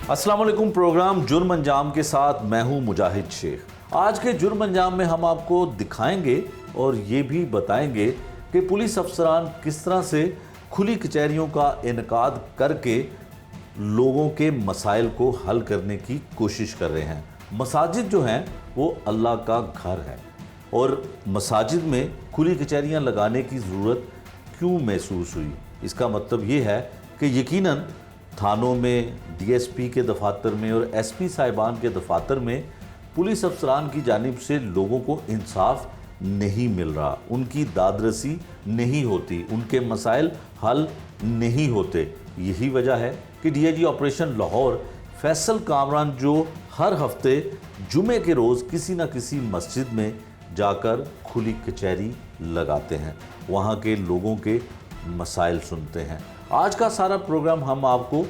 अस्सलाम वालेकुम। प्रोग्राम जुर्म अंजाम के साथ मैं हूं मुजाहिद शेख। आज के जुर्म अंजाम में हम आपको दिखाएंगे और ये भी बताएंगे कि पुलिस अफसरान किस तरह से खुली कचहरियों का इनकाद करके लोगों के मसाइल को हल करने की कोशिश कर रहे हैं। मसाजिद जो हैं वो अल्लाह का घर है और मसाजिद में खुली कचहरियाँ लगाने की ज़रूरत क्यों महसूस हुई? इसका मतलब ये है कि यकीनन थानों में, डीएसपी के दफातर में और एसपी साहिबान के दफातर में पुलिस अफसरान की जानिब से लोगों को इंसाफ नहीं मिल रहा, उनकी दादरसी नहीं होती, उनके मसाइल हल नहीं होते। यही वजह है कि डीआईजी ऑपरेशन लाहौर फैसल कामरान जो हर हफ्ते जुमे के रोज़ किसी न किसी मस्जिद में जाकर खुली कचहरी लगाते हैं, वहाँ के लोगों के मसाइल सुनते हैं। आज का सारा प्रोग्राम हम आपको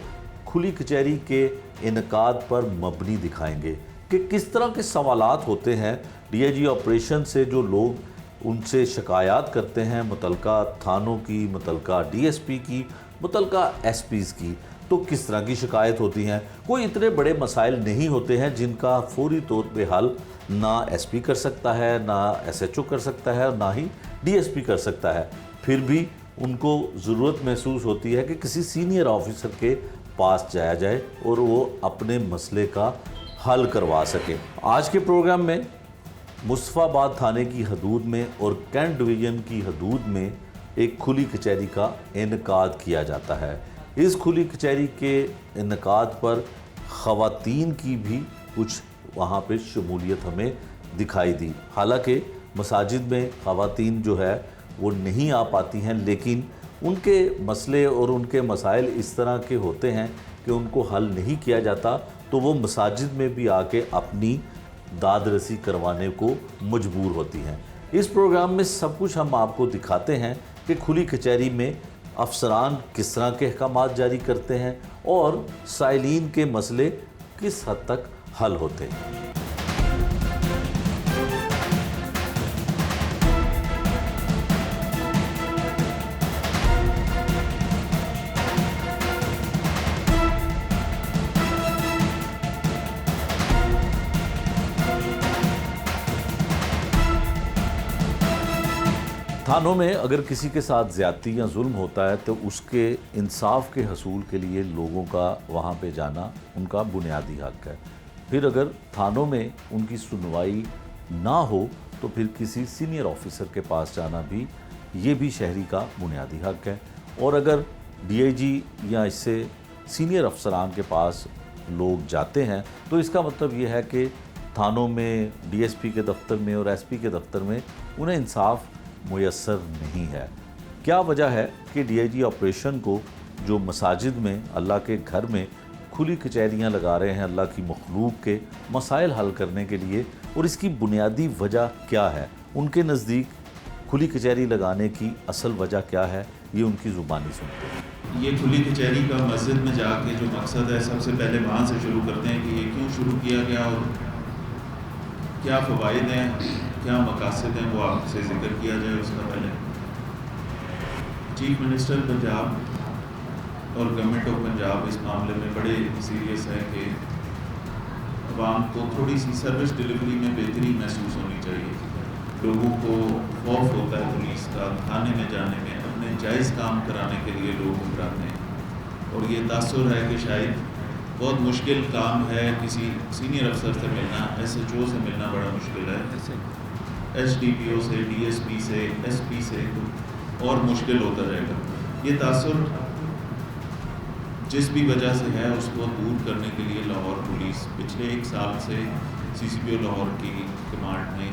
खुली कचहरी के इनकाद पर मबनी दिखाएंगे कि किस तरह के सवालात होते हैं। डीआईजी ऑपरेशन से जो लोग उनसे शिकायत करते हैं, मुतलका थानों की, मुतलका डीएसपी की, मुतलका एसपीज़ की, तो किस तरह की शिकायत होती हैं। कोई इतने बड़े मसाइल नहीं होते हैं जिनका फौरी तौर पे हल ना एसपी कर सकता है, ना एसएचओ कर सकता है, ना ही डीएसपी कर सकता है। फिर भी उनको ज़रूरत महसूस होती है कि किसी सीनियर ऑफिसर के पास जाया जाए और वो अपने मसले का हल करवा सके। आज के प्रोग्राम में मुस्तफ़ाबाद थाने की हदूद में और कैंट डिवीज़न की हदूद में एक खुली कचहरी का इनकाद किया जाता है। इस खुली कचहरी के इनकाद पर ख़वातीन की भी कुछ वहाँ पे शमूलियत हमें दिखाई दी। हालांकि मसाजिद में ख़वातीन जो है वो नहीं आ पाती हैं, लेकिन उनके मसले और उनके मसाइल इस तरह के होते हैं कि उनको हल नहीं किया जाता, तो वो मसाजिद में भी आके अपनी दादरसी करवाने को मजबूर होती हैं। इस प्रोग्राम में सब कुछ हम आपको दिखाते हैं कि खुली कचहरी में अफसरान किस तरह के अहकामात जारी करते हैं और साइलीन के मसले किस हद तक हल होते हैं। थानों में अगर किसी के साथ ज़्यादती या जुल्म होता है तो उसके इंसाफ के हसूल के लिए लोगों का वहाँ पे जाना उनका बुनियादी हक़ है। फिर अगर थानों में उनकी सुनवाई ना हो तो फिर किसी सीनियर ऑफिसर के पास जाना भी, ये भी शहरी का बुनियादी हक़ है। और अगर डीआईजी या इससे सीनियर अफसरान के पास लोग जाते हैं तो इसका मतलब ये है कि थानों में, डीएसपी के दफ्तर में और एसपी के दफ्तर में उन्हें इंसाफ मुयस्सर नहीं है। क्या वजह है कि डीआईजी ऑपरेशन को जो मसाजिद में, अल्लाह के घर में खुली कचहरियाँ लगा रहे हैं अल्लाह की मखलूक के मसाइल हल करने के लिए, और इसकी बुनियादी वजह क्या है? उनके नज़दीक खुली कचहरी लगाने की असल वजह क्या है, ये उनकी ज़ुबानी सुनते हैं। ये खुली कचहरी का मस्जिद में जाके जो मकसद है, सबसे पहले वहाँ से शुरू करते हैं कि ये क्यों शुरू किया गया और क्या फ़वाइद हैं, क्या मकासद हैं, वो आपसे ज़िक्र किया जाए। उसका पहले चीफ मिनिस्टर पंजाब और गवर्नमेंट ऑफ पंजाब इस मामले में बड़े सीरियस है कि अवाम को थोड़ी सी सर्विस डिलीवरी में बेहतरी महसूस होनी चाहिए। लोगों को खौफ होता है पुलिस का, थाने में जाने में, अपने जायज़ काम कराने के लिए लोग घबराते हैं और ये तासुर है कि शायद बहुत मुश्किल काम है किसी सीनियर अफसर से मिलना, एसएचओ से मिलना बड़ा मुश्किल है, एसडीपीओ से, डीएसपी से, एसपी से तो और मुश्किल होता रहेगा। ये तासुर जिस भी वजह से है उसको दूर करने के लिए लाहौर पुलिस पिछले 1 साल से सीसीपीओ लाहौर की कमांड में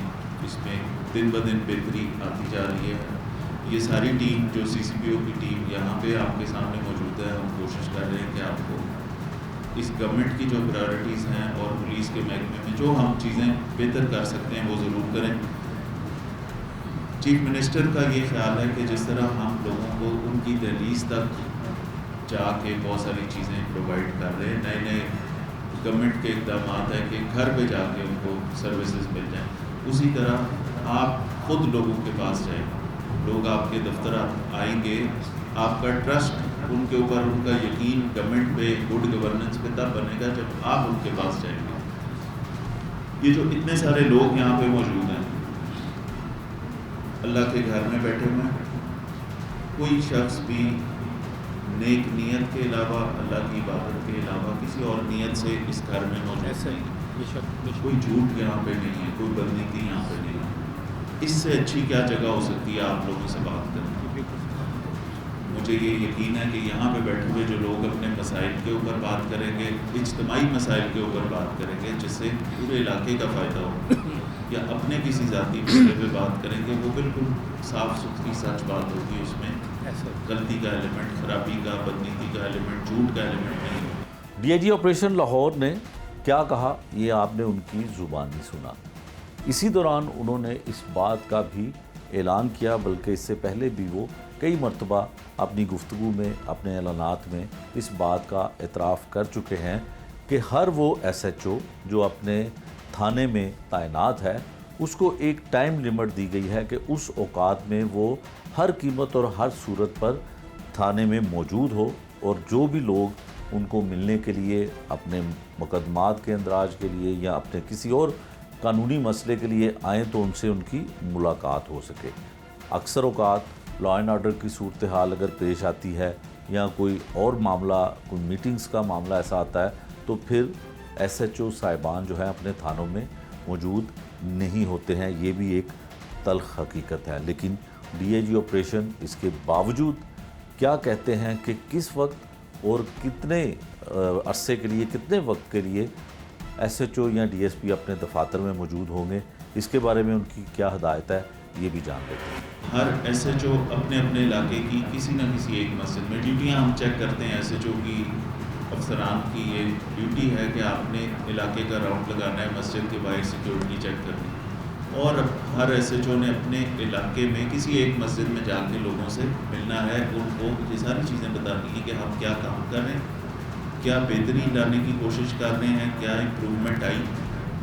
इसमें दिन ब दिन बेहतरी आती जा रही है। ये सारी टीम जो सीसीपीओ की टीम यहाँ पे आपके सामने मौजूद है, हम कोशिश कर रहे हैं कि आपको इस गवर्नमेंट की जो प्रायोरिटीज़ हैं और पुलिस के महकमे में जो हम चीज़ें बेहतर कर सकते हैं वो ज़रूर करें। चीफ मिनिस्टर का ये ख्याल है कि जिस तरह हम लोगों को उनकी दहलीज तक जाके बहुत सारी चीज़ें प्रोवाइड कर रहे हैं, नए नए गवर्नमेंट के इक़दाम हैं कि घर पे जाके उनको सर्विसेज मिल जाएं, उसी तरह आप ख़ुद लोगों के पास जाएं लोग आपके दफ्तर आएंगे, आपका ट्रस्ट उनके ऊपर, उनका यकीन गवर्नमेंट पे, गुड गवर्नेंस पे तब बनेगा जब आप उनके पास जाएंगे। ये जो इतने सारे लोग यहाँ पे मौजूद हैं, अल्लाह के घर में बैठे हुए हैं, कोई शख्स भी नेक नीयत के अलावा, अल्लाह की इबादत के अलावा किसी और नीयत से इस घर में मौजूद नहीं है। कोई झूठ यहाँ पे नहीं है, कोई बदनीति यहाँ पे नहीं है। इससे अच्छी क्या जगह हो सकती है आप लोगों से बात करने की? मुझे ये यकीन है कि यहाँ पे बैठे हुए जो लोग अपने मसाइल के ऊपर बात करेंगे, इज्तिमाई मसाइल के ऊपर बात करेंगे जिससे पूरे इलाके का फ़ायदा हो, या अपने किसी ज़ाती मसले पे बात करेंगे, वो बिल्कुल साफ़ सुथरी सच बात होगी, उसमें गलती का एलिमेंट, खराबी का, बदनीति का एलिमेंट, झूठ का एलिमेंट नहीं होगा। डीआईजी ऑपरेशन लाहौर ने क्या कहा, ये आपने उनकी ज़ुबानी सुना। इसी दौरान उन्होंने इस बात का भी ऐलान किया, बल्कि इससे पहले भी वो कई मरतबा अपनी गुफ्तगू में, अपने ऐलानात में इस बात का एतराफ़ कर चुके हैं कि हर वो SHO जो अपने थाने में तैनात है, उसको एक टाइम लिमिट दी गई है कि उस औकात में वो हर कीमत और हर सूरत पर थाने में मौजूद हो, और जो भी लोग उनको मिलने के लिए, अपने मुकदमात के अंदराज के लिए या अपने किसी और कानूनी मसले के लिए आएँ तो उनसे उनकी मुलाकात हो सके। अक्सर औकात लॉ एंड ऑर्डर की सूरत हाल अगर पेश आती है या कोई और मामला, कोई मीटिंग्स का मामला ऐसा आता है, तो फिर SHO साहिबान जो है अपने थानों में मौजूद नहीं होते हैं। ये भी एक तल्ख हकीकत है। लेकिन डीआईजी ऑपरेशन इसके बावजूद क्या कहते हैं कि किस वक्त और कितने अरसे के लिए, कितने वक्त के लिए SHO या DSP अपने दफातर में मौजूद होंगे, इसके बारे में उनकी क्या हदायत है, ये भी जान लेते हैं। हर SHO अपने अपने इलाके की किसी न किसी एक मस्जिद में ड्यूटियाँ हम चेक करते हैं। SHO की, अफसरान की ये ड्यूटी है कि आपने इलाके का राउंड लगाना है, मस्जिद के बाहर सिक्योरिटी चेक करनी, और हर SHO ने अपने इलाके में किसी एक मस्जिद में जाके लोगों से मिलना है, उनको ये सारी चीज़ें बतानी है कि हम क्या काम कर रहे हैं, क्या बेहतरी लाने की कोशिश कर रहे हैं, क्या इम्प्रूवमेंट आई,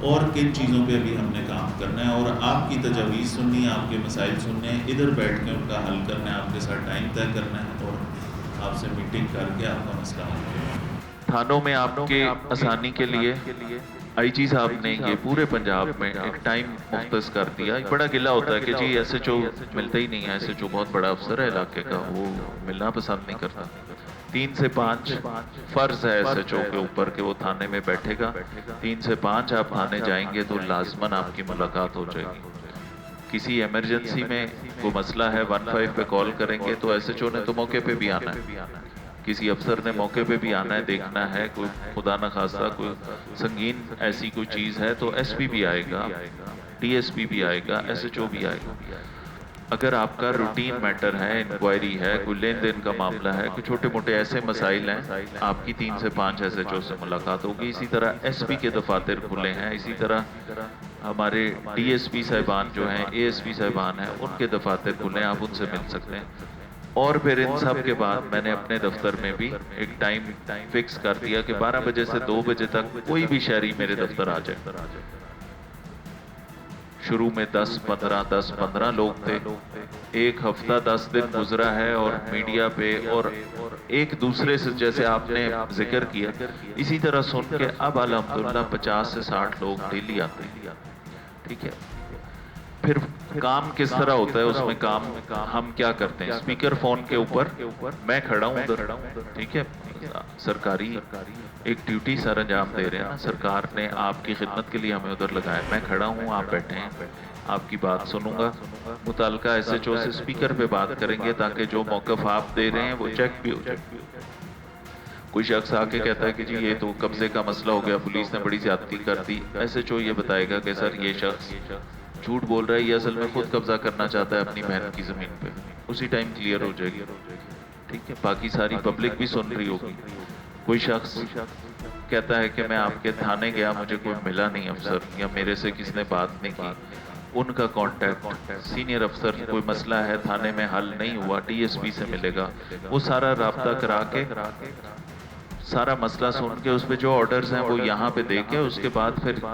और किन चीज़ों पे भी हमने काम करना है, और आपकी तजावीज़ सुननी है, आपके मसाइल सुनने हैं, इधर बैठ के उनका हल करना है, आपके साथ टाइम तय करना है और आपसे मीटिंग करके आपका मसला हल करना है। थानों में आपके आसानी के लिए IG साहब ने ये पूरे पंजाब में एक टाइम मुख्तस कर दिया। बड़ा गिला होता है कि जी SHO मिलता ही नहीं है, SHO बहुत बड़ा अफसर है इलाके का, वो मिलना पसंद नहीं करता। 3 से 5 फ़र्ज़ है SHO के ऊपर कि वो थाने में बैठेगा। 3 से 5 आप थाने जाएंगे तो लाजमन आपकी मुलाकात हो जाएगी। किसी इमरजेंसी में कोई मसला है, 15 पे कॉल करेंगे तो SHO ने तो मौके पे भी आना है, किसी अफसर ने मौके पे भी आना है, देखना है, कोई खुदा न खास्ता कोई संगीन ऐसी कोई चीज़ है तो SP भी आएगा, DSP भी आएगा, SHO भी आएगा। अगर आपका रूटीन मैटर है, इंक्वायरी है, कोई लेन देन का मामला है, कोई छोटे मोटे ऐसे मसाइल हैं, आपकी 3 से 5 SHO से मुलाकात होगी। इसी तरह SP के दफातर खुले हैं, इसी तरह हमारे DSP साहिबान जो हैं, ASP साहिबान हैं, उनके दफातर खुले हैं, आप उनसे मिल सकते हैं। और फिर इन सब के बाद मैंने अपने दफ्तर में भी एक टाइम फिक्स कर दिया कि 12 बजे से 2 बजे तक कोई भी शहरी मेरे दफ्तर आ जाए। शुरू में 10-15 लोग थे, एक हफ्ता 10 दिन गुजरा है, और मीडिया पे और एक दूसरे से, जैसे आपने जिक्र किया, इसी तरह सुन के अब अल्हम्दुलिल्लाह 50 से 60 लोग डेली आते हैं। ठीक है, फिर काम किस तरह होता है, उसमें काम हम क्या करते हैं, स्पीकर फोन के ऊपर मैं खड़ा हूँ उधर, ठीक है, सरकारी एक ड्यूटी सर अंजाम दे रहे हैं ना, सरकार ने आपकी खिदमत के लिए हमें उधर लगाया, मैं खड़ा हूँ, आप बैठे हैं, आपकी बात सुनूंगा, मुताल्लिका SHO से स्पीकर पे बात करेंगे ताकि जो मौक़िफ़ आप दे रहे हैं वो चेक भी हो जाए। कोई शख्स आके कहता है कि जी ये तो कब्जे का मसला हो गया, पुलिस ने बड़ी ज़्यादती कर दी, SHO ये बताएगा कि सर ये शख्स झूठ बोल रहा है, ये असल में खुद कब्जा करना चाहता है अपनी बहन की ज़मीन पे, उसी टाइम क्लियर हो जाएगी। ठीक है, बाकी सारी पब्लिक भी सुन रही होगी। कोई शख्स कहता है कि मैं आपके थाने गया, मुझे कोई मिला नहीं अफसर, या मेरे से किसने बात नहीं की, उनका कांटेक्ट सीनियर अफसर, कोई मसला है थाने में हल नहीं हुआ, DSP से मिलेगा, वो सारा राब्ता करा के सारा मसला सुन के उस पर जो ऑर्डर्स हैं वो यहाँ पे दे के, उसके बाद फिर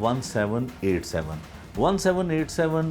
1787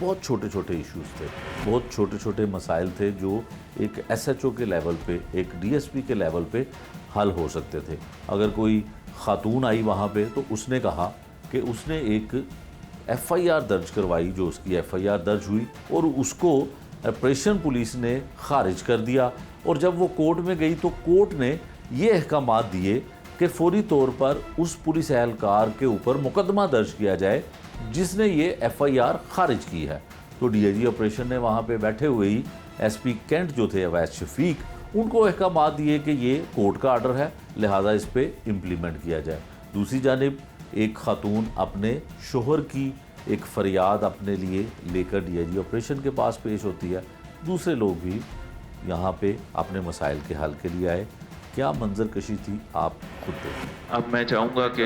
बहुत छोटे छोटे इश्यूज थे, बहुत छोटे छोटे मसाइल थे जो एक SHO के लेवल पे, एक DSP के लेवल पे हल हो सकते थे। अगर कोई खातून आई वहाँ पे तो उसने कहा कि उसने एक FIR दर्ज करवाई, जो उसकी FIR दर्ज हुई और उसको ऑपरेशन पुलिस ने खारिज कर दिया। और जब वो कोर्ट में गई तो कोर्ट ने ये अहकामात दिए कि फौरी तौर पर उस पुलिस एहलकार के ऊपर मुकदमा दर्ज किया जाए जिसने ये FIR खारिज की है। तो DIG ऑपरेशन ने वहाँ पे बैठे हुए ही SP कैंट जो थे अवैध शफीक, उनको अहकामात दिए कि ये कोर्ट का आर्डर है, लिहाजा इस पे इम्प्लीमेंट किया जाए। दूसरी जानिब एक खातून अपने शोहर की एक फरियाद अपने लिए लेकर DIG ऑपरेशन के पास पेश होती है, दूसरे लोग भी यहाँ पे अपने मसाइल के हल के लिए आए। क्या मंजर कशी थी, आप खुद देखें। अब मैं चाहूँगा कि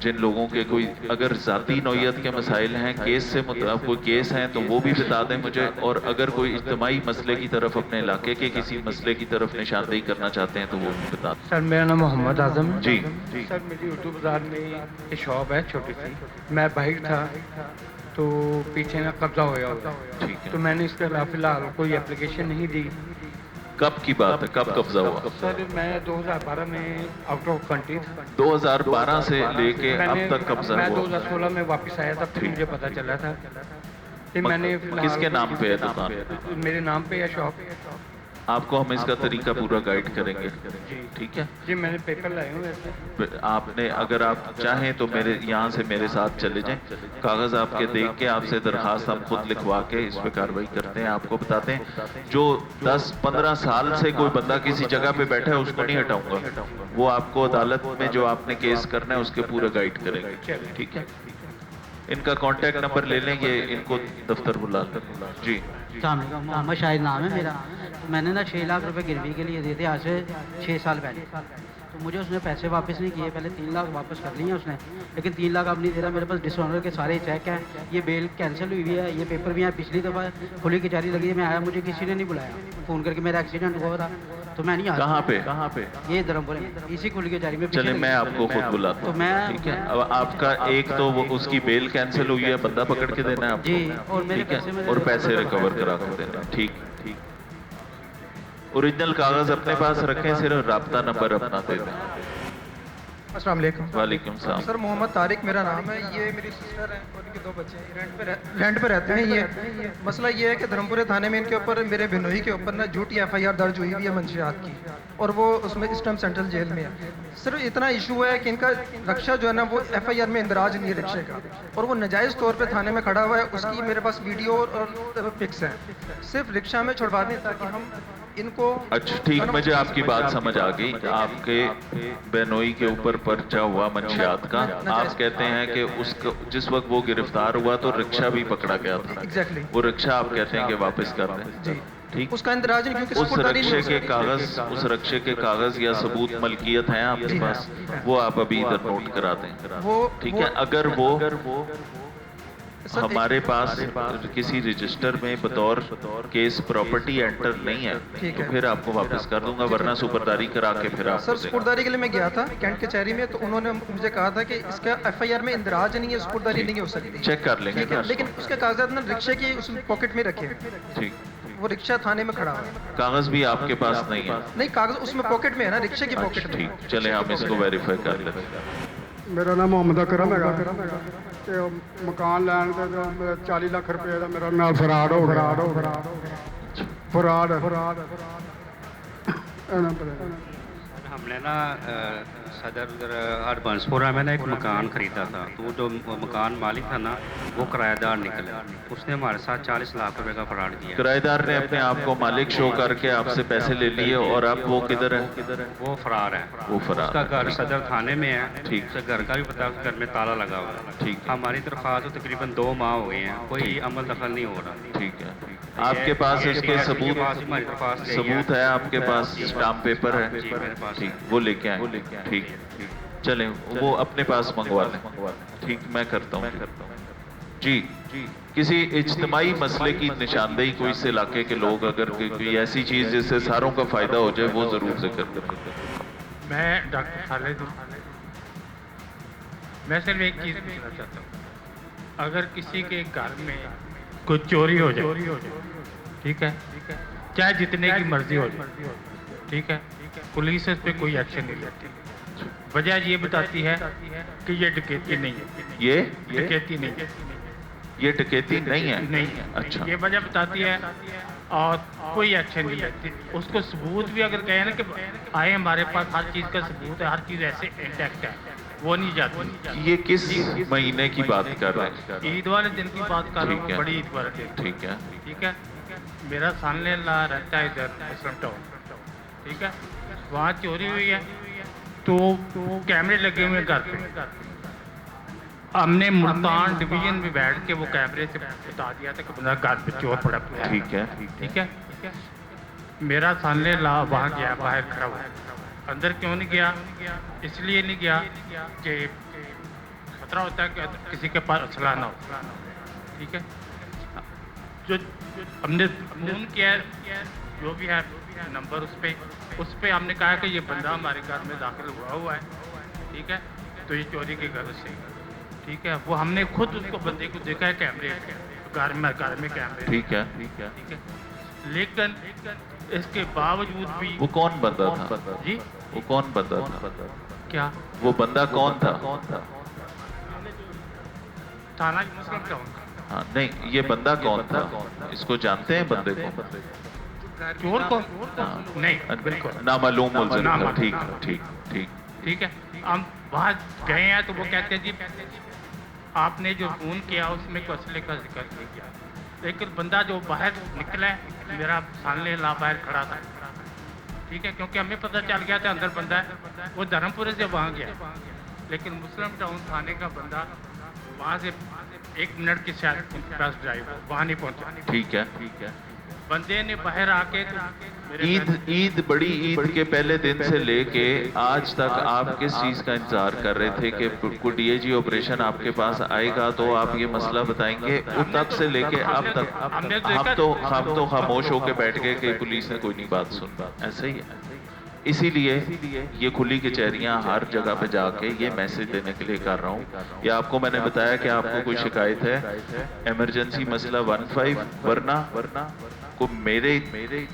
जिन लोगों के कोई अगर ज़ाती नौयत के मसाइल हैं, केस से कोई केस हैं तो वो भी बता दें मुझे, और अगर कोई इज्तिमाई मसले की तरफ, अपने इलाके के किसी मसले की तरफ निशानदेही करना चाहते हैं तो वो भी बता दें। सर मेरा नाम मोहम्मद आजम जी सर, मेरी उर्दू बाज़ार में एक शॉप है छोटी सी। मैं बाइक था तो पीछे ना कब्जा होया हुआ, ठीक है। तो मैंने इसके खिलाफ फिलहाल कोई एप्लीकेशन नहीं दी। कब की बात है, कब कब्जा हुआ? सर मैं 2012 में आउट ऑफ कंट्री था। 2012 से लेके अब तक कब्जा मैं हुआ? 2016 में वापस आया था, फिर मुझे पता चला था कि मैंने फिलहाल किसके नाम पे है दुकान? मेरे नाम पे है शॉप। आपको हम इसका तरीका पूरा गाइड करेंगे, ठीक है? जी मैंने पेपर लाए हुए हैं। आपने अगर आप चाहें तो मेरे यहाँ से मेरे साथ चले जाएं, कागज़ आपके देख के आपसे दरखास्त हम खुद लिखवा के इस पे कार्रवाई करते हैं। आपको बताते हैं जो 10-15 साल से कोई बंदा किसी जगह पे बैठा है उसको नहीं हटाऊंगा, वो आपको अदालत में जो आपने केस करना है उसके पूरा गाइड करेंगे, ठीक है? इनका कॉन्टैक्ट नंबर ले लेंगे, इनको दफ्तर बुला लें। जी मोहम्मद शाहिद नाम है मेरा। तो मैंने ना 6 लाख रुपए गिरवी के लिए दिए थे आज से 6 साल पहले। तो मुझे उसने पैसे वापस नहीं किए, पहले 3 लाख वापस कर लिए उसने, लेकिन 3 लाख अब नहीं दे रहा। मेरे पास डिसऑनर के सारे चेक हैं, ये बेल कैंसिल हुई है, ये पेपर भी हैं। पिछली दफ़ा खुली कचहरी लगी है, मैं आया, मुझे किसी ने नहीं बुलाया फ़ोन करके, मेरा एक्सीडेंट हुआ था तो मैं नहीं आया। कहाँ पे? ये धर्मपुर में, इसी खुली कचहरी में। चले मैं आपको खुद बुलाता हूँ, तो मैं ठीक है? अब आपका एक तो वो उसकी बेल कैंसिल हुई है, बंदा पकड़ के देना है आपको, जी, और मेरे ठीक है? पैसे और पैसे रिकवर करा के देना, ठीक। ओरिजिनल कागज अपने पास रखें, सिर्फ राब्ता नंबर अपना दे दें। अस्सलाम वालेकुम। वालेकुम सलाम। सर मोहम्मद तारिक मेरा नाम है। ये मेरी सिस्टर है और इनके 2 बच्चे हैं, रेंट पे रहते हैं। ये मसला ये है कि धर्मपुरे थाने में इनके ऊपर, मेरे बिनोई के ऊपर ना झूठी FIR दर्ज हुई हुई है मंशियात की, और वो उसमें इस टाइम सेंट्रल जेल में है। सिर्फ इतना इशू है कि इनका रक्षा जो है ना वो FIR में इंदराज नहीं है रिक्शे का, और वो नाजायज़ तौर पे थाने में खड़ा हुआ है। उसकी मेरे पास वीडियो और पिक्स हैं। सिर्फ रिक्शा में छुड़वा दें ताकि हम इनको। अच्छा ठीक, मुझे आपकी बात समझ आ गई। आपके बेनोई के ऊपर पर्चा हुआ मंशियात का, आप कहते हैं कि उसका जिस वक्त वो गिरफ्तार हुआ तो रिक्शा भी पकड़ा गया था। एग्जैक्टली वो रिक्शा आप कहते हैं कि वापस कर दें, जी ठीक? उसका इंदराज नहीं, क्योंकि उस रक्षे के कागज, उस रक्षे के कागज या सबूत मलकियत हैं आपके पास, वो आप अभी इधर नोट करा दें, वो ठीक है? अगर वो हमारे पास किसी रजिस्टर में बतौर केस प्रॉपर्टी एंटर नहीं है तो फिर आपको वापस कर दूंगा, वरना सुपरदारी करा के फिर आप। सर सुपरदारी के लिए मैं गया था कैंट कचहरी में, तो उन्होंने मुझे कहा था कि इसका FIR में इंदराज नहीं है, सुपरदारी नहीं हो सकती। चेक कर लेंगे, ठीक है, लेकिन उसके कागजात ना रिक्शे की उस पॉकेट में रखे, ठीक। वो रिक्शा थाने में खड़ा है। कागज भी आपके पास नहीं है? नहीं, कागज उसमें पॉकेट में है ना, रिक्शे की पॉकेट में। ठीक, चले हम इसको वेरीफाई कर लेते हैं। मेरा नाम मोहम्मद अकरम है। ਤੇ ਮਕਾਨ ਲੈਣ ਦੇ 40 ਲੱਖ ਰੁਪਏ ਦਾ ਮੇਰਾ ਨਾਲ ਫਰਾਡ ਹੋ ਗਿਆ। हमने ना सदर उधर हरबंसपुरा में ना एक मकान खरीदा था, तो वो जो मकान मालिक था ना वो किराएदार निकला, उसने हमारे साथ 40 लाख रुपए का फ्रॉड किया। किराएदार ने अपने आप को मालिक शो करके आपसे पैसे ले लिए, और अब वो किधर है? वो फरार है। वो फरार, उसका घर सदर थाने में है, ठीक। उसके घर का भी पता, घर में ताला लगा हुआ है, ठीक। हमारी दरख्वास्त तो तकरीबन 2 माह हो गए हैं, कोई अमल दखल नहीं हो रहा, ठीक है? आपके पास इसके सबूत है? आपके पास स्टाम्प पेपर है? ठीक, वो लेके आए, ठीक। चलें, वो अपने पास मंगवा लें, ठीक, मैं करता हूँ जी। किसी इज्तिमाई मसले की निशानदेही कोई इस इलाके के लोग अगर कोई ऐसी चीज़ जिससे सारों का फ़ायदा हो जाए वो ज़रूर जिक्र करें। मैं डॉक्टर खालिद हूँ। मैं सिर्फ एक चीज़ पूछना चाहता हूँ, अगर किसी के घर में कोई चोरी हो जाए, ठीक है, चाहे जितने की मर्जी हो जाए, ठीक है, पुलिस इस पे कोई एक्शन नहीं लेती। वजह ये बताती है कि ये डकैती नहीं है, ये डकैती नहीं है, ये डकैती नहीं है। नहीं है। अच्छा। ये वजह बताती है और कोई एक्शन नहीं लेती। उसको सबूत भी अगर कहें ना कि आए हमारे पास हर चीज़ का सबूत है, हर चीज़ ऐसे इंटैक्ट है, वो नहीं जाती। ये किस महीने की बात कर रहे हैं? ईद वाले दिन की बात कर रहा ठीक हूँ, है। बड़ी ईद वाले दिन। ठीक है। ठीक है, मेरा सामने ला रहता है इधर मुस्लिम टाउन, ठीक है, वहाँ चोरी हुई है तो कैमरे लगे हुए हैं घर पे। हमने मुल्तान डिवीजन में बैठ के वो कैमरे से बता दिया था कि बंदा घर पे चोर पड़ा है। ठीक है। ठीक है, मेरा सामने ला वहाँ गया, बाहर खड़ा हुआ। अंदर क्यों नहीं गया? इसलिए नहीं गया कि खतरा होता है कि किसी के पास असला ना हो। ठीक है, जो हमने फोन किया, जो भी है नंबर उस पे हमने कहा कि ये बंदा हमारे घर में दाखिल हुआ है, ठीक है, तो ये चोरी की गरज से, ठीक है, वो हमने खुद उसको बंदे को देखा है कैमरे घर में कैमरे। ठीक है। ठीक है, लेकिन इसके बावजूद भी वो कौन बंदा था जी? वो कौन बंदा था? क्या वो बंदा कौन था? थाना मुस्लिम टाउन का। हाँ, नहीं, ये बंदा कौन था? इसको जानते हैं बंदे को? चोर को? हाँ। नहीं, बिल्कुल नामालूम मुलजिम था। नामालूम। ठीक ठीक ठीक। ठीक है, हम वहाँ गए हैं तो वो कहते हैं जी आपने जो फोन किया उसमें कोई असले का जिक्र नहीं किया, लेकिन बंदा जो बाहर निकला है मेरा सामने ला बाहर खड़ा था। ठीक है, क्योंकि हमें पता चल गया था अंदर बंदा है, वो धर्मपुरे से वहाँ गया, लेकिन मुस्लिम टाउन थाने का बंदा वहाँ से 1 मिनट की शायद बस ड्राइव वहाँ नहीं पहुँचा। ठीक है। ठीक है। बंदे ने बाहर आके ईद बड़ी ईद के पहले दिन से लेके आज तक आप किस चीज का इंतजार कर रहे थे कि कोई डीएजी ऑपरेशन आपके पास आएगा तो आप ये मसला बताएंगे? उस तक से लेके अब तक हम तो खामोश होके बैठ गए कि पुलिस ने कोई नहीं बात सुन। ऐसे ही है, इसीलिए ये खुली कचहरियां हर जगह पे जाके ये मैसेज देने के लिए कर रहा हूँ। या आपको मैंने बताया कि आपको कोई शिकायत है, इमरजेंसी मसला 15 वरना को मेरे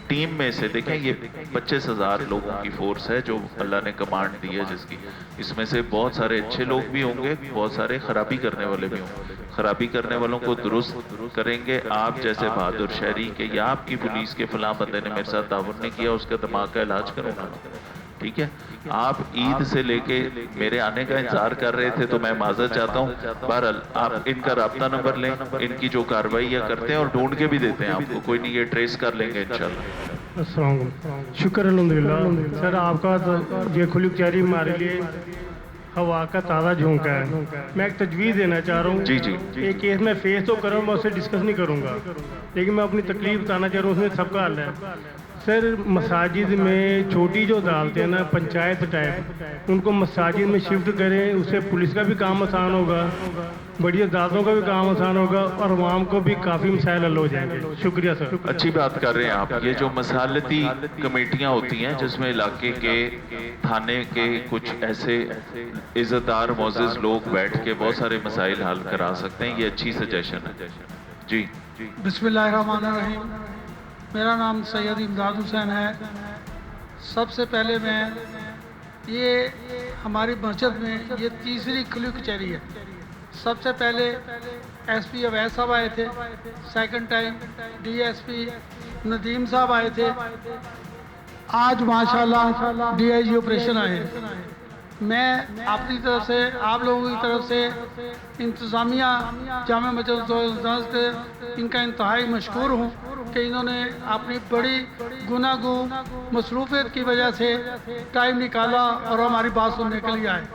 टीम में से देखें, ये 25,000 लोगों की फोर्स है जो अल्लाह ने कमांड दी है, जिसकी इसमें से बहुत सारे अच्छे लोग भी होंगे, बहुत सारे खराबी करने वाले भी होंगे। खराबी करने वालों को दुरुस्त करेंगे। आप जैसे बहादुर शहरी के या आपकी पुलिस के फलां बंदे ने मेरे साथ ताउन नहीं किया, उसका दिमाग का इलाज करूँगा। ठीक है, आप ईद से लेके मेरे आने का इंतजार कर रहे थे तो मैं माजरत चाहता हूँ। बहरहाल आप इनका राब्ता नंबर लें, इनकी जो कार्रवाई या करते हैं और ढूंढ के भी देते हैं आपको, कोई नहीं, ये ट्रेस कर लेंगे इंशाल्लाह। अस्सलाम वालेकुम। शुक्र अल्हम्दुलिल्लाह। सर आपका तो ये खुली कचहरी हमारे लिए हवा का ताज़ा झोंका है। मैं एक तजवीज़ देना चाह रहा हूँ। जी जी। एक केस मैं फेस तो करूँ, मैं उससे डिस्कस नहीं करूँगा, लेकिन मैं अपनी तकलीफ बताना चाह रहा हूँ, उसमें सबका हल है। सर मसाजिद में छोटी जो अदालतें हैं ना, पंचायत टाइप, उनको मसाजिद में शिफ्ट करें, उससे पुलिस का भी काम आसान होगा, बड़ी अदालतों का भी काम आसान होगा और आवाम को भी काफ़ी मसाइल हल हो जाएंगे। शुक्रिया सर। अच्छी बात कर रहे हैं आप। ये जो मसालती कमेटियां होती हैं जिसमें इलाके के थाने के कुछ ऐसे इज्जतदार मोअज़्ज़िज़ लोग बैठ के बहुत सारे मसाइल हल करा सकते हैं, ये अच्छी सजेशन है। जी। बिस्मिल्लाहिर्रहमानिर्रहीम। मेरा नाम सैयद इमदाद हुसैन है। सबसे पहले मैं ये हमारी मस्जिद में ये तीसरी खुली कचहरी है। सबसे पहले एसपी अवैध साहब आए थे, सेकंड टाइम डीएसपी नदीम साहब आए थे, आज माशाल्लाह डीआईजी ऑपरेशन आए। मैं अपनी तरफ से, आप लोगों की तरफ से इंतज़ामिया जामा मस्जिद इनका इंतहाई मशकूर हूँ कि इन्होंने अपनी बड़ी गुनागू मसरूफियत की वजह से टाइम निकाला और हमारी बात सुनने के लिए आए।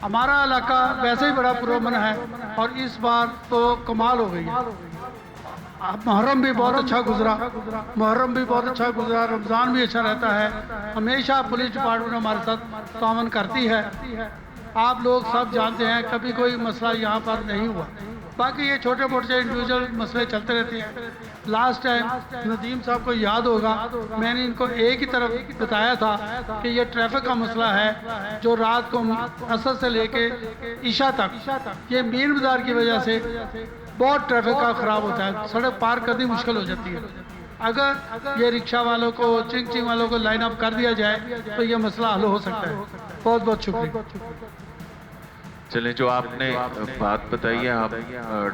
हमारा इलाका वैसे ही बड़ा पुरअमन है और इस बार तो कमाल हो गई है। मुहर्रम भी बहुत अच्छा गुजरा, रमज़ान भी अच्छा रहता है। हमेशा पुलिस डिपार्टमेंट हमारे साथ तावन करती है। आप लोग सब जानते हैं कभी कोई मसला यहाँ पर नहीं हुआ। बाकी ये छोटे मोटे इंडिविजुअल मसले चलते रहते हैं। लास्ट टाइम नदीम साहब को याद होगा, मैंने इनको एक ही तरफ बताया था कि ये ट्रैफिक का मसला है जो रात को असर से लेके इशा तक ये मीर बाजार की वजह से बहुत ट्रैफिक का ख़राब होता है, सड़क पार करनी मुश्किल हो जाती है। अगर ये रिक्शा वालों को, चिंग चिंग वालों को लाइन अप कर दिया जाए तो ये मसला हल हो सकता है। बहुत बहुत शुक्रिया। चलें, जो आपने बात बताई है, आप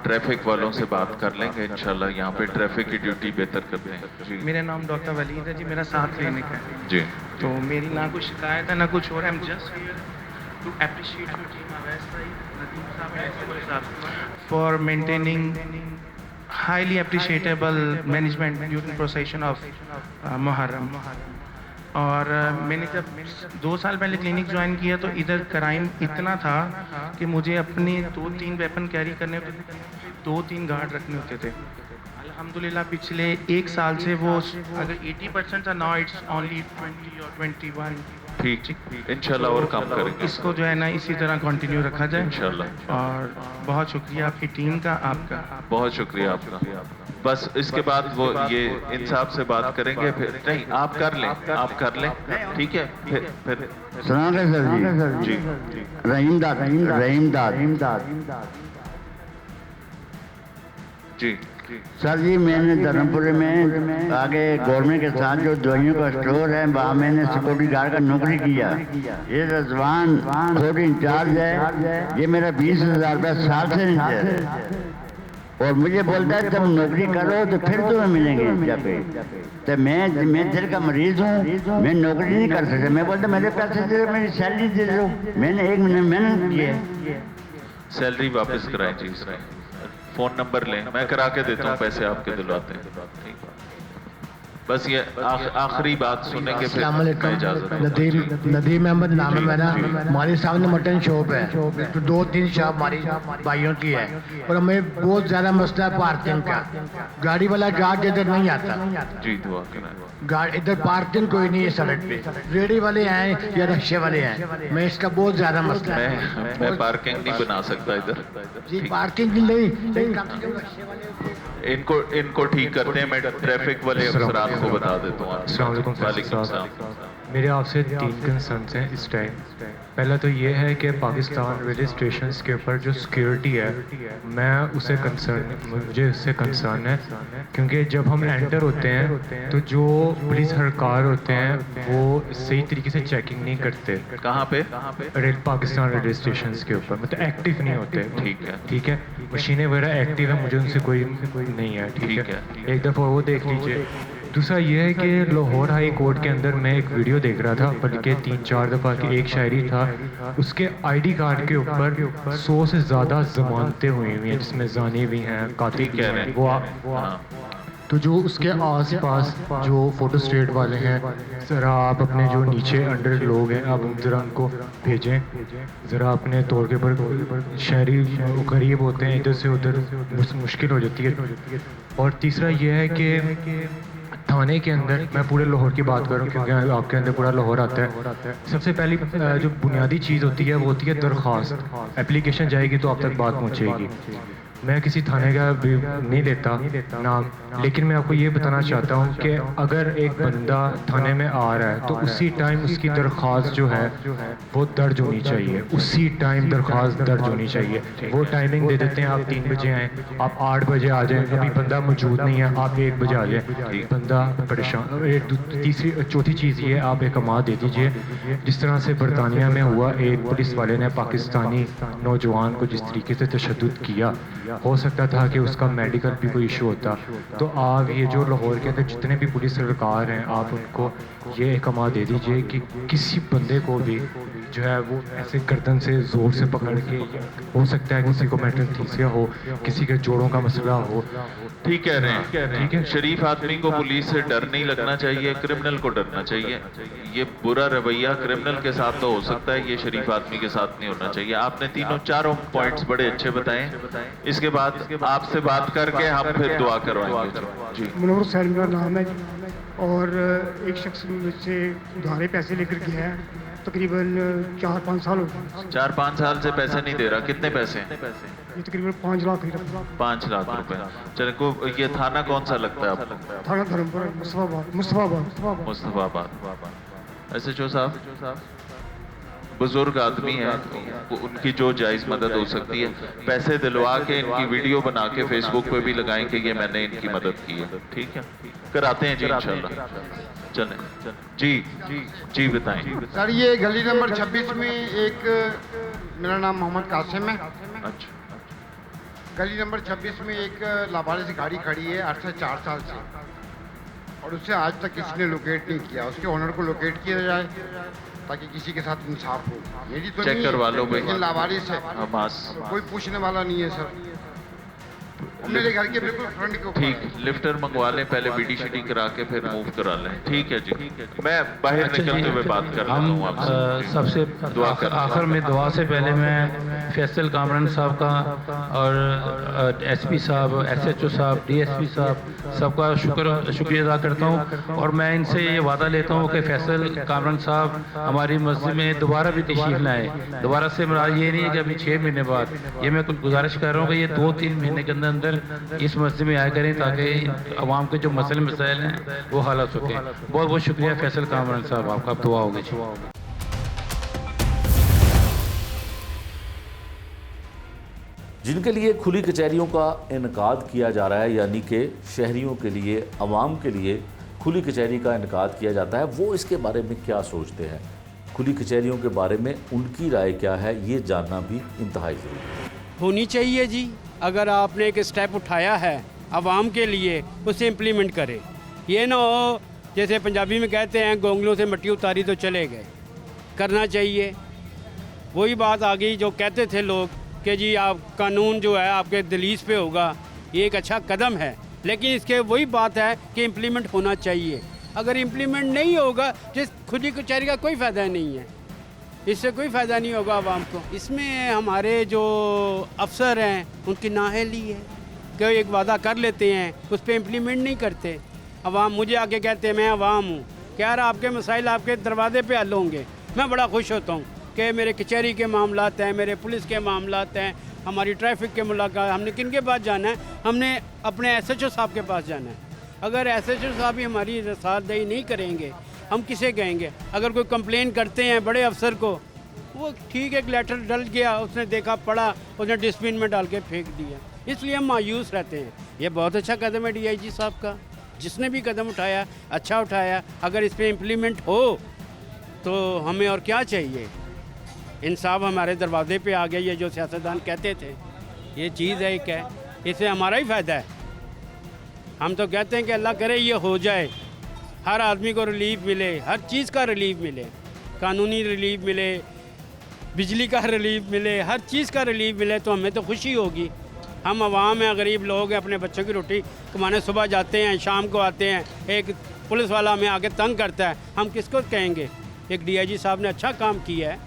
ट्रैफिक वालों से बात कर लेंगे इंशाल्लाह, यहाँ पे ट्रैफिक की ड्यूटी बेहतर करते हैं। जी, मेरा नाम डॉक्टर वलीद है जी, मेरा 7 क्लिनिक है जी। तो मेरी ना कुछ शिकायत है ना कुछ और। I am just here to appreciate your team Nadeem sahab for maintaining highly appreciable management during procession of Muharram। और मैंने जब 2 साल पहले क्लिनिक ज्वाइन किया तो इधर क्राइम इतना था कि मुझे अपने 2-3 वेपन कैरी करने होते थे, 2-3 गार्ड रखने होते थे। अल्हम्दुलिल्लाह पिछले 1 साल से वो अगर 80% था, नाउ इट्स ओनली 20 और 21। ठीक, इंशाल्लाह और काम करेंगे। इसको जो है ना इसी तरह कंटिन्यू रखा जाए इंशाल्लाह। और बहुत शुक्रिया आपकी टीम का, आपका बहुत शुक्रिया आपका। बस इसके बाद वो ये इन साहब से बात करेंगे, फिर नहीं आप कर लें, आप कर लें, ठीक है। फिर सलाम है सर जी। रहीम दाद जी। सर जी, मैंने धर्मपुर में आगे गवर्नमेंट के साथ जो दवाइयों का स्टोर है, वहाँ मैंने सिक्योरिटी गार्ड का नौकरी किया। ये रजवान खुद इंचार्ज है, ये मेरा 20,000 रुपया साल से नीचे है और मुझे बोलता है तुम नौकरी करो तो फिर तुम्हें मिलेंगे जब पे। तो मैं दिल का मरीज हूँ, मैं नौकरी नहीं कर सकता। मैं बोलता मेरे पैसे दे दो, मेरी सैलरी दे दो। मैंने 1 महीने मेहनत की है। सैलरी वापस कराएं जी। फोन नंबर लें, मैं करा के देता हूँ, पैसे आपके दिलवाते हैं। बस ये आखिरी बात सुनने के फिर मैं इजाजत। नदीम अहमद नाम है मेरा। हमारे सामने मटन शॉप है, तो 2-3 शॉप हमारी भाइयों की है और हमें बहुत ज़्यादा मसला है पार्किंग का। गाड़ी वाला गार्ड इधर नहीं आता जी, दुआ करें। गार्ड इधर पार्किंग कोई नहीं है सड़क पे, रेडी वाले हैं या रिक्शे वाले हैं। मैं इसका बहुत ज़्यादा मसला है। मैं पार्किंग नहीं बना सकता इधर जी, पार्किंग नहीं। इनको ठीक करते हैं, मैं ट्रैफिक वाले अफसरान को बता देता हूँ। वालेकुम सलाम। मेरे आपसे 3 कंसर्न्स हैं इस टाइम। पहला तो ये है कि पाकिस्तान रेलवे स्टेशन के ऊपर जो सिक्योरिटी है, मुझे उससे कंसर्न है, क्योंकि जब हम एंटर होते हैं तो जो पुलिस हरकार होते हैं वो सही तरीके से चेकिंग नहीं करते। कहाँ पे? पाकिस्तान रेलवे स्टेशन के ऊपर, मतलब एक्टिव नहीं होते। ठीक है, मशीनें वगैरह एक्टिव है, मुझे उनसे कोई नहीं है। ठीक है, एक दफ़ा वो देख लीजिए। दूसरा ये है कि लाहौर हाई कोर्ट के अंदर मैं एक वीडियो देख रहा था, बल्कि 3-4 दफ़ा की एक शायरी था, उसके आईडी कार्ड के ऊपर 100 से ज़्यादा ज़मानतें हुई हैं, जिसमें जानी भी हैं, कातिल भी हैं। वो तो जो उसके आसपास जो फोटो स्टेट वाले हैं, ज़रा आप अपने जो नीचे अंडर लोग हैं, आप ज़रा उनको भेजें, ज़रा अपने तौर के ऊपर। शहरी गरीब होते हैं, इधर से उधर मुश्किल हो जाती है। और तीसरा ये है कि थाने के अंदर, मैं पूरे लाहौर की बात करूं क्योंकि आपके अंदर पूरा लाहौर आता है, सबसे पहली जो बुनियादी चीज़ होती है वो होती है दरख्वास्त। एप्लीकेशन जाएगी तो आप तक बात पहुंचेगी। मैं किसी थाने का भी नहीं लेता नाम, लेकिन मैं आपको ये बताना चाहता हूँ कि अगर एक बंदा थाने में आ रहा है तो उसी टाइम उसकी दरख्वास्त जो है वो दर्ज होनी चाहिए, उसी टाइम दरख्वास्त दर्ज होनी चाहिए। वो टाइमिंग दे देते हैं, आप 3 बजे आएँ, आप 8 बजे आ जाएँ, अभी बंदा मौजूद नहीं है, आप 1 बजे आ जाए, बंदा परेशान। चौथी चीज़ ये, आप एक अमाद दे दीजिए। जिस तरह से बरतानिया में हुआ, एक पुलिस वाले ने पाकिस्तानी नौजवान को जिस तरीके से तशद्दुद किया, हो सकता था कि उसका मेडिकल भी कोई इशू होता। तो आप ये जो लाहौर के अंदर जितने भी पुलिस सरकार हैं, आप उनको ये एक अमा दे दीजिए कि किसी बंदे को भी जो है वो ऐसे गर्दन से ज़ोर से पकड़ के, हो सकता है किसी को मेंटल हो, किसी के जोड़ों का मसला हो। ठीक कह रहे हैं, ठीक है। शरीफ आदमी को पुलिस से डर नहीं लगना चाहिए, क्रिमिनल को डरना चाहिए। ये बुरा रवैया क्रिमिनल के साथ तो हो सकता है, ये शरीफ आदमी के साथ नहीं होना चाहिए। आपने चारों पॉइंट्स बड़े अच्छे बताए। इसके बाद आपसे बात करके हम फिर दुआ करवाएंगे जी। मुनव्वर सैन मेरा नाम है और एक शख्स मुझसे उधारे पैसे लेकर गया है, तकरीबन 4-5 साल हो गए। 4-5 साल से पैसे नहीं दे रहा। कितने पैसे? ये तकरीबन 5 लाख। 5 लाख रुपए। चले को ये थाना कौन सा लगता है आपको? थाना धर्मपुर, मुस्तफाबाद। मुस्तफाबाद। SHO साहब बुजुर्ग आदमी हैं, उनकी जो जायज़ मदद हो सकती है, पैसे दिलवा के इनकी वीडियो बना के फेसबुक पे भी लगाएं कि ये मैंने इनकी मदद की है। ठीक है, कराते हैं जी इंशाल्लाह। चलें जी बताएं सर। ये गली नंबर 26 में एक, मेरा नाम मोहम्मद कासिम है। अच्छा, गली नंबर 26 में एक लावारिस गाड़ी खड़ी है 8 से 4 साल से, और उससे आज तक किसी ने लोकेट नहीं किया। उसके ओनर को लोकेट किया जाए ताकि किसी के साथ इंसाफ हो। मेरी तो चेक करवा लो भाई, लेकिन लावारिस है, कोई पूछने वाला नहीं है सर। मेरे घर के बिल्कुल फ्रंट के ऊपर। ठीक, लिफ्टर मंगवा लें पहले, बीडी शीटी करा के फिर मूव करा लें। ठीक है जी, मैं बाहर निकलते हुए बात कर लेता हूँ आपसे। सबसे आखिर में दुआ से पहले मैं फैसल कामरान साहब का और एसपी साहब, एसएचओ साहब, डीएसपी साहब सबका शुक्रिया अदा करता हूँ। और मैं इनसे ये वादा लेता हूँ कि फैसल कामरान साहब हमारी मस्जिद में दोबारा भी तशरीफ लाएँ। दोबारा से मेरा ये नहीं है कि अभी 6 महीने बाद, ये मैं कुछ गुजारिश कर रहा हूँ कि ये 2-3 महीने के अंदर इस मस्जिद में आया करें ताकि अवाम के जो मसले मसाइल हैं वो हल हो सके। बहुत बहुत शुक्रिया फैसल कामरान साहब, आपका दुआ होगी। जिनके लिए खुली कचहरियों का इनकाद किया जा रहा है, यानी कि शहरियों के लिए, अवाम के लिए खुली कचहरी का इनकाद किया जाता है, वो इसके बारे में क्या सोचते हैं, खुली कचहरियों के बारे में उनकी राय क्या है, ये जानना भी इंतहाई ज़रूरी है। होनी चाहिए जी। अगर आपने एक स्टेप उठाया है आवाम के लिए, उसे इम्प्लीमेंट करें। ये ना हो जैसे पंजाबी में कहते हैं गोंगलों से मिट्टी उतारी तो चले गए। करना चाहिए। वही बात आ गई जो कहते थे लोग कि जी आप कानून जो है आपके दलीस पे होगा, ये एक अच्छा कदम है, लेकिन इसके वही बात है कि इम्प्लीमेंट होना चाहिए। अगर इम्प्लीमेंट नहीं होगा जिस खुली कचहरी का कोई फ़ायदा नहीं है, इससे कोई फ़ायदा नहीं होगा आवाम को। इसमें हमारे जो अफसर हैं उनकी नाअहली है कि एक वादा कर लेते हैं, उस पर इम्प्लीमेंट नहीं करते। अवाम मुझे आके कहते हैं, मैं अवाम हूँ, कि यार आपके मसाइल आपके दरवाजे पे हल होंगे। मैं बड़ा खुश होता हूँ कि मेरे कचहरी के मामलात हैं, मेरे पुलिस के मामलात हैं, हमारी ट्रैफिक के मुलाकात। हमने किन के पास जाना है? हमने अपने एसएचओ साहब के पास जाना है। अगर एसएचओ साहब ही हमारी रसादही नहीं करेंगे, हम किसे कहेंगे? अगर कोई कंप्लेन करते हैं बड़े अफसर को, वो ठीक है, एक लेटर डल गया, उसने देखा पढ़ा, उसने डस्टबिन में डाल के फेंक दिया। इसलिए हम मायूस रहते हैं। ये बहुत अच्छा कदम है डीआईजी साहब का, जिसने भी कदम उठाया अच्छा उठाया। अगर इस पर इम्प्लीमेंट हो तो हमें और क्या चाहिए? इंसाफ हमारे दरवाजे पे आ गया। ये जो सियासतदान कहते थे, ये चीज़ है, एक है, इससे हमारा ही फ़ायदा है। हम तो कहते हैं कि अल्लाह करे ये हो जाए, हर आदमी को रिलीफ मिले, हर चीज़ का रिलीफ मिले, कानूनी रिलीफ मिले, बिजली का रिलीफ मिले, हर चीज़ का रिलीफ मिले, तो हमें तो खुशी होगी। हम आवाम हैं, गरीब लोग हैं, अपने बच्चों की रोटी कमाने सुबह जाते हैं, शाम को आते हैं, एक पुलिस वाला हमें आगे तंग करता है, हम किसको कहेंगे? एक डीआईजी साहब ने अच्छा काम किया है,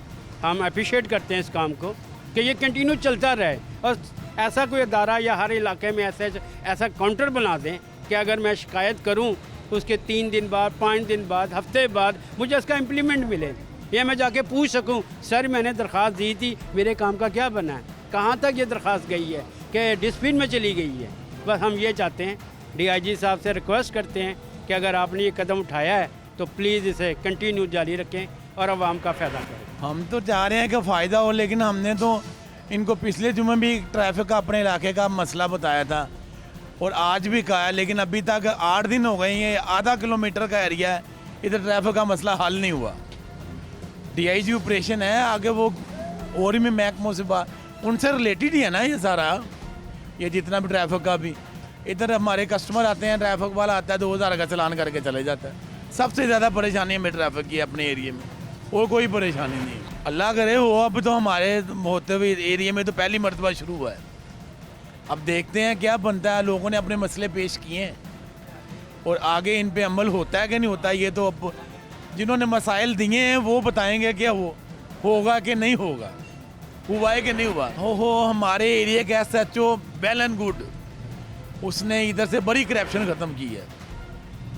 हम अप्रिशिएट करते हैं इस काम को, कि ये कंटिन्यू चलता रहे। और ऐसा कोई अदारा या हर इलाके में ऐसा काउंटर बना दें कि अगर मैं शिकायत करूँ उसके 3 दिन बाद, 5 दिन बाद, हफ्ते बाद मुझे उसका इम्प्लीमेंट मिले। ये मैं जाके पूछ सकूं, सर मैंने दरख्वास्त दी थी, मेरे काम का क्या बना है, कहाँ तक ये दरख्वास्त गई है, कि डस्टबिन में चली गई है। बस हम ये चाहते हैं, डीआईजी साहब से रिक्वेस्ट करते हैं कि अगर आपने ये कदम उठाया है तो प्लीज़ इसे कंटिन्यू जारी रखें और आवाम का फ़ायदा करें। हम तो चाह रहे हैं कि फ़ायदा हो, लेकिन हमने तो इनको पिछले जुम्मे भी ट्रैफिक का अपने इलाके का मसला बताया था और आज भी कहा है, लेकिन अभी तक 8 दिन हो गए। ये आधा किलोमीटर का एरिया है, इधर ट्रैफिक का मसला हल नहीं हुआ। डीआईजी ऑपरेशन है, आगे वो और भी महकमों से बात, उनसे रिलेटेड ही है ना ये सारा, ये जितना भी ट्रैफिक का भी। इधर हमारे कस्टमर आते हैं, ट्रैफिक वाला आता है 2000 का चलान करके चले जाता है। सबसे ज़्यादा परेशानी हमें ट्रैफिक की अपने एरिया में, और कोई परेशानी नहीं। अल्लाह करे हो, अब तो हमारे होते हुए एरिया में तो पहली मरतबा शुरू हुआ है। अब देखते हैं क्या बनता है। लोगों ने अपने मसले पेश किए हैं और आगे इन पे अमल होता है कि नहीं होता, ये तो अब जिन्होंने मसाइल दिए हैं वो बताएंगे क्या होगा कि नहीं होगा, हुआ है कि नहीं हुआ। हो हमारे एरिया के एसएचओ वेल एंड गुड, उसने इधर से बड़ी करप्शन ख़त्म की है।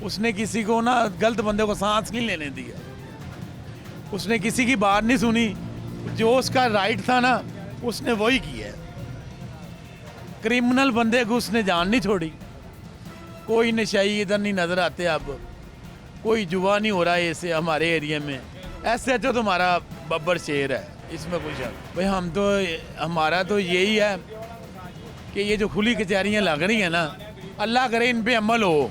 उसने किसी को ना गलत बंदे को सांस नहीं लेने दिया, उसने किसी की बात नहीं सुनी, जो उसका राइट था ना उसने वही किया है। क्रिमिनल बंदे को उसने जान नहीं छोड़ी। कोई नशाई इधर नहीं नज़र आते, अब कोई जुआ नहीं हो रहा है ऐसे हमारे एरिया में। एसएचओ तो हमारा बब्बर शेर है, इसमें कोई शक। भाई हम तो, हमारा तो यही है कि ये जो खुली कचहरियाँ लग रही हैं ना, अल्लाह करे इन पे अमल हो।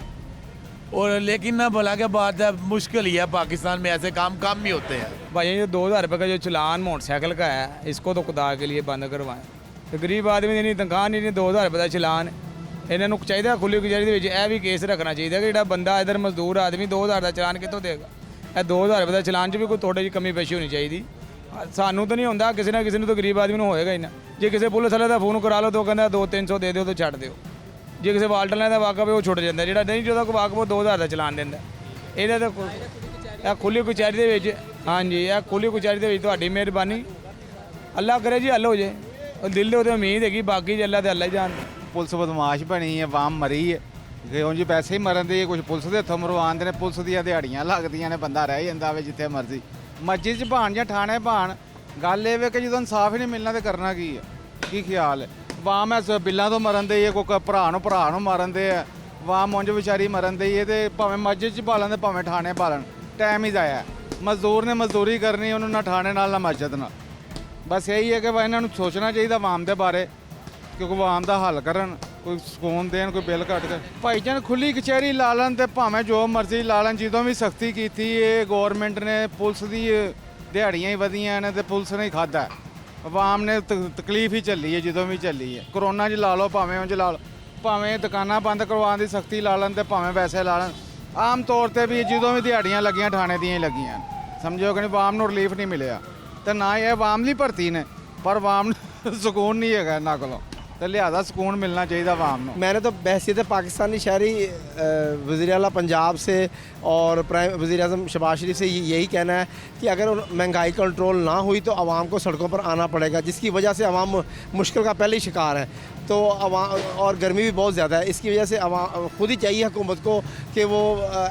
और लेकिन ना भला के बात है, मुश्किल ही है, पाकिस्तान में ऐसे काम कम भी होते हैं। भाई ये 2000 रुपये का जो चलान मोटरसाइकिल का है, इसको तो खुदा के लिए बंद करवाएं। तो गरीब आदमी की तनख्वाह नहीं, 2000 रुपये का चलान ਇਹਨਾਂ ਨੂੰ ਚਾਹੀਦਾ ਖੁੱਲੀ ਕਚਹਿਰੀ ਦੇ ਵਿੱਚ ਇਹ ਵੀ ਕੇਸ ਰੱਖਣਾ ਚਾਹੀਦਾ ਕਿ ਜਿਹੜਾ ਬੰਦਾ ਇਧਰ ਮਜ਼ਦੂਰ ਆਦਮੀ 2000 ਦਾ ਚਲਾਨ ਕਿੱਥੋਂ ਦੇਗਾ। ਇਹ 2000 ਰੁਪਏ ਦਾ ਚਲਾਨ 'ਚ ਵੀ ਕੋਈ ਥੋੜੀ ਜਿਹੀ ਕਮੀ ਪੇਸ਼ੀ ਹੋਣੀ ਚਾਹੀਦੀ। ਸਾਨੂੰ ਤਾਂ ਨਹੀਂ ਹੁੰਦਾ, ਕਿਸੇ ਨਾ ਕਿਸੇ ਨੂੰ ਤਾਂ ਗਰੀਬ ਆਦਮੀ ਨੂੰ ਹੋਏਗਾ ਹੀ ਨਾ। ਜੇ ਕਿਸੇ ਪੁਲਿਸ ਵਾਲੇ ਦਾ ਫੋਨ ਕਰਾ ਲਓ ਤਾਂ ਉਹ ਕਹਿੰਦਾ 200-300 ਦੇ ਦਿਓ ਤਾਂ ਛੱਡ ਦਿਓ। ਜੇ ਕਿਸੇ ਵਾਲਟ ਵਾਲੇ ਦਾ ਵਾਕਫ ਹੈ ਉਹ ਛੁੱਟ ਜਾਂਦਾ, ਜਿਹੜਾ ਨਹੀਂ ਜਿਹਦਾ ਕੋਈ ਵਾਕਫ ਉਹ 2000 ਦਾ ਚਲਾਨ ਦਿੰਦਾ। ਇਹਦਾ ਤਾਂ ਇਹ ਖੁੱਲੀ ਕਚਹਿਰੀ ਦੇ ਵਿੱਚ, ਹਾਂਜੀ ਇਹ ਖੁੱਲੀ ਕਚਹਿਰੀ ਦੇ ਵਿੱਚ ਤੁਹਾਡੀ ਮਿਹਰਬਾਨੀ, ਅੱਲਾ ਕਰੇ ਜੀ ਹੱਲ ਹੋ ਜਾਏ। ਉਹ ਦਿਲ ਦੇ ਉਹਦੇ ਉਮੀਦ ਹੈਗੀ, ਬਾਕੀ ਜੇ ਅੱਲਾ ਤੇ ਅੱਲਾ ਹੀ ਜਾਣਦਾ। ਪੁਲਿਸ ਬਦਮਾਸ਼ ਬਣੀ ਹੈ, ਆਵਾਮ ਮਰੀ ਹੈ ਕਿ ਉਂਝ ਪੈਸੇ ਹੀ ਮਰਨ ਦੇ, ਕੁਝ ਪੁਲਿਸ ਦੇ ਹੱਥੋਂ ਮਰਵਾਉਂਦੇ ਨੇ, ਪੁਲਿਸ ਦੀਆਂ ਦਿਹਾੜੀਆਂ ਲੱਗਦੀਆਂ ਨੇ, ਬੰਦਾ ਰਹਿ ਜਾਂਦਾ ਵੇ ਜਿੱਥੇ ਮਰਜ਼ੀ। ਮਸਜਿਦ 'ਚ ਭਾਣ ਜਾਂ ਥਾਣੇ ਭਾਣ, ਗੱਲ ਇਹ ਵੇ ਕਿ ਜਦੋਂ ਇਨਸਾਫ ਹੀ ਨਹੀਂ ਮਿਲਣਾ ਤੇ ਕਰਨਾ ਕੀ ਹੈ? ਕੀ ਖਿਆਲ ਹੈ? ਆਵਾਮ ਐ ਬਿੱਲਾਂ ਤੋਂ ਮਰਨ ਦੇ, ਕੋਈ ਭਰਾ ਨੂੰ ਮਾਰਨ ਦੇ ਆ, ਆਵਾਮ ਉਂਝ ਵਿਚਾਰੀ ਮਰਨ ਦੇ ਹੈ। ਤੇ ਭਾਵੇਂ ਮਸਜਿਦ 'ਚ ਭਾਲਣ ਤੇ ਭਾਵੇਂ ਥਾਣੇ ਭਾਲਣ, ਟਾਈਮ ਹੀ ਜ਼ਾਇਆ। ਮਜ਼ਦੂਰ ਨੇ ਮਜ਼ਦੂਰੀ ਕਰਨੀ, ਉਹਨੂੰ ਨਾ ਥਾਣੇ ਨਾਲ ਨਾ ਮਸਜਿਦ ਨਾਲ। ਬਸ ਇਹੀ ਹੈ ਕਿ ਇਹਨਾਂ ਨੂੰ ਸੋਚਣਾ ਚਾਹੀਦਾ ਆਵਾਮ ਦੇ ਬਾਰੇ, ਕਿਉਂਕਿ ਆਵਾਮ ਦਾ ਹੱਲ ਕਰਨ, ਕੋਈ ਸਕੂਨ ਦੇਣ, ਕੋਈ ਬਿੱਲ ਕੱਟ ਕੇ। ਭਾਈ ਜਾਨ ਖੁੱਲੀ ਕਚਹਿਰੀ ਲਾ ਲੈਣ ਤੇ ਭਾਵੇਂ ਜੋ ਮਰਜ਼ੀ ਲਾ ਲੈਣ। ਜਦੋਂ ਵੀ ਸਖਤੀ ਕੀਤੀ ਇਹ ਗੌਰਮੈਂਟ ਨੇ, ਪੁਲਿਸ ਦੀ ਦਿਹਾੜੀਆਂ ਹੀ ਵਧੀਆਂ ਨੇ ਤੇ ਪੁਲਿਸ ਨੇ ਹੀ ਖਾਧਾ। ਆਵਾਮ ਨੇ ਤਕਲੀਫ ਹੀ ਝੱਲੀ ਹੈ ਜਦੋਂ ਵੀ ਝੱਲੀ ਹੈ। ਕਰੋਨਾ 'ਚ ਲਾ ਲਓ, ਭਾਵੇਂ ਉਂਝ ਲਾ ਲਓ, ਭਾਵੇਂ ਦੁਕਾਨਾਂ ਬੰਦ ਕਰਵਾਉਣ ਦੀ ਸਖਤੀ ਲਾ ਲੈਣ ਤੇ ਭਾਵੇਂ ਵੈਸੇ ਲਾ ਲੈਣ। ਆਮ ਤੌਰ ਤੇ ਵੀ ਜਦੋਂ ਵੀ ਦਿਹਾੜੀਆਂ ਲੱਗੀਆਂ ਥਾਣੇ ਦੀਆਂ ਹੀ ਲੱਗੀਆਂ। ਸਮਝੋ ਕਿ ਆਵਾਮ ਨੂੰ ਰਿਲੀਫ ਨਹੀਂ ਮਿਲਿਆ ਤੇ ਨਾ ਇਹ ਆਵਾਮ ਲਈ ਭਰਤੀ ਨੇ, ਪਰ ਆਵਾਮ ਨੂੰ ਸਕੂਨ ਨਹੀਂ ਹੈਗਾ ਇਹਨਾਂ ਕੋਲੋਂ, तो लिहाजा सुकून मिलना चाहिए आवाम को। मैंने तो बहसीत पाकिस्तानी शहरी वज़ीर आला पंजाब से और प्राइम वज़ीर आज़म शहबाज शरीफ से यही कहना है कि अगर महंगाई कंट्रोल ना हुई तो आवाम को सड़कों पर आना पड़ेगा, जिसकी वजह से आवाम मुश्किल का पहले ही शिकार है। तो आवाम और गर्मी भी बहुत ज़्यादा है, इसकी वजह से आवाम खुद ही चाहिए हुकूमत को कि वो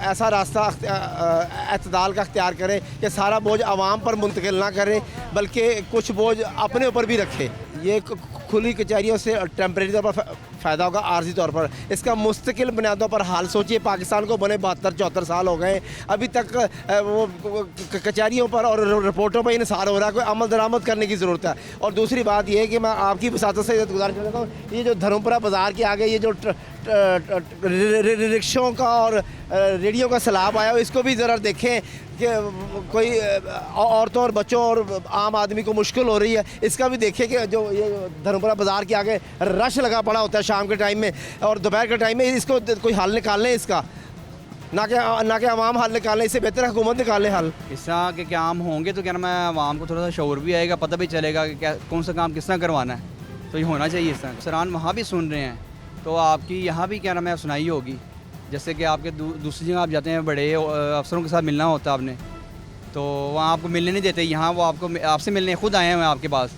ऐसा रास्ता अतदाल का अख्तियार करे कि सारा बोझ आवाम पर मुंतकिल ना करे, बल्कि कुछ बोझ अपने ऊपर भी रखे। ये खुली कचहरियों से टेम्परेरी तौर पर फ़ायदा होगा, आर्जी तौर पर। इसका मुस्तकिल बुनियादों पर हाल सोचिए, पाकिस्तान को बने 72-74 साल हो गए, अभी तक वो कचहरियों पर और रिपोर्टों पर इन्सार हो रहा है। कोई अमल दरामद करने की ज़रूरत है। और दूसरी बात ये है कि मैं आपकी वसातत से गुजारिश करता हूँ, ये जो धर्मपुरा बाज़ार के आगे ये जो रिक्शों का और रेडियो का सैलाब आया हो, इसको भी ज़रा देखें कि कोई औरतों और बच्चों और आम आदमी को मुश्किल हो रही है। इसका भी देखें कि जो ये धर्मपुरा बाज़ार के आगे रश लगा पड़ा होता है शाम के टाइम में और दोपहर के टाइम में, इसको कोई हल निकाल लें इसका, ना कि आवाम हल निकालें, इससे बेहतर हुकूमत निकाले हल। इस तरह के काम होंगे तो क्या नाम है, आवाम को थोड़ा सा शऊर भी आएगा, पता भी चलेगा कि क्या कौन सा काम किस तरह करवाना है। तो ये होना चाहिए इस तरह। सरान वहाँ भी सुन रहे हैं तो आपकी यहाँ भी क्या नाम है सुनाई होगी। जैसे कि आपके दूसरी जगह आप जाते हैं, बड़े अफसरों के साथ मिलना होता है आपने, तो वहाँ आपको मिलने नहीं देते। यहाँ वो आपसे मिलने खुद आए हैं आपके पास,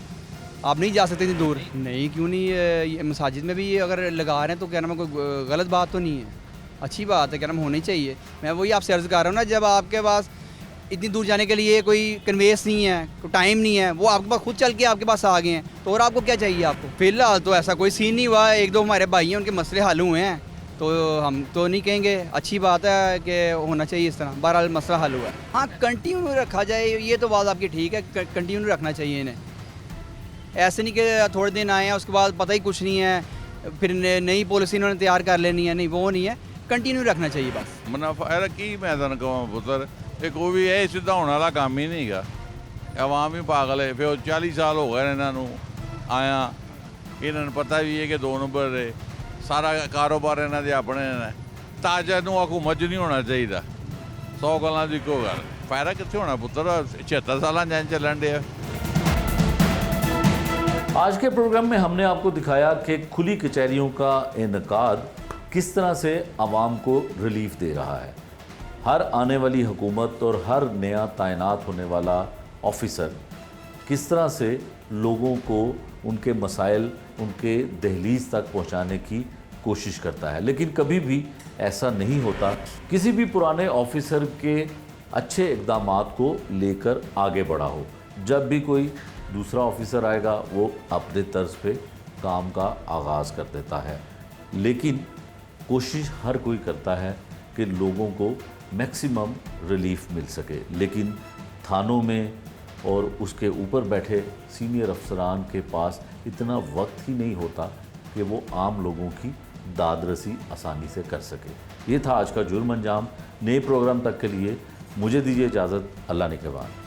आप नहीं जा सकते इतनी दूर। नहीं क्यों नहीं, मसाजिद में भी अगर लगा रहे हैं तो क्या नाम है कोई गलत बात तो नहीं है, अच्छी बात है, क्या नाम होनी चाहिए। मैं वही आपसे अर्ज़ कर रहा हूँ ना, जब आपके पास इतनी दूर जाने के लिए कोई कन्वेंस नहीं है, कोई टाइम नहीं है, वो आपके पास खुद चल के आपके पास आ गए हैं, तो और आपको क्या चाहिए आपको। फ़िलहाल तो ऐसा कोई सीन नहीं हुआ, एक दो हमारे भाई हैं उनके मसले हल हुए हैं, तो हम तो नहीं कहेंगे, अच्छी बात है कि होना चाहिए इस तरह। बहरहाल मसला हल हुआ है। हाँ कंटिन्यू रखा जाए, ये तो बात आपकी ठीक है, कंटिन्यू रखना चाहिए इन्हें। ऐसे नहीं कि थोड़े दिन आए हैं उसके बाद पता ही कुछ नहीं है, फिर नई पॉलिसी इन्होंने तैयार कर लेनी है, नहीं वो नहीं है, कंटिन्यू रखना चाहिए बस। मुनाफा की मैं तेन कहां पुत्र, ये कोई भी ये सीधा होने वाला काम ही नहीं गा। आवाम ही पागल है। फिर 40 साल हो गए इन्हों आया, इन्होंने पता भी है कि 2 नंबर है, सारा कारोबार इन्हों के अपने ने। ताजा नूं हुकूमत नहीं होना चाहिए, 100 गल्लां दी इक्को गल। फायदा कित्थे होना पुत्र, 76 साल जैन चलन डे। आज के प्रोग्राम में हमने आपको दिखाया कि खुली कचहरियों का इनकाद किस तरह से आवाम को रिलीफ दे रहा है। हर आने वाली हुकूमत और हर नया तैनात होने वाला ऑफिसर किस तरह से लोगों को उनके मसाइल उनके दहलीज तक पहुंचाने की कोशिश करता है, लेकिन कभी भी ऐसा नहीं होता। किसी भी पुराने ऑफिसर के अच्छे इक़दामात को लेकर आगे बढ़ा हो। जब भी कोई दूसरा ऑफिसर आएगा वो अपने तर्ज पे काम का आगाज़ कर देता है, लेकिन कोशिश हर कोई करता है कि लोगों को मैक्सिमम रिलीफ मिल सके। लेकिन थानों में और उसके ऊपर बैठे सीनियर अफसरान के पास इतना वक्त ही नहीं होता कि वो आम लोगों की दादरसी आसानी से कर सके। ये था आज का जुर्म अंजाम। नए प्रोग्राम तक के लिए मुझे दीजिए इजाज़त। अल्लाह निगहबान।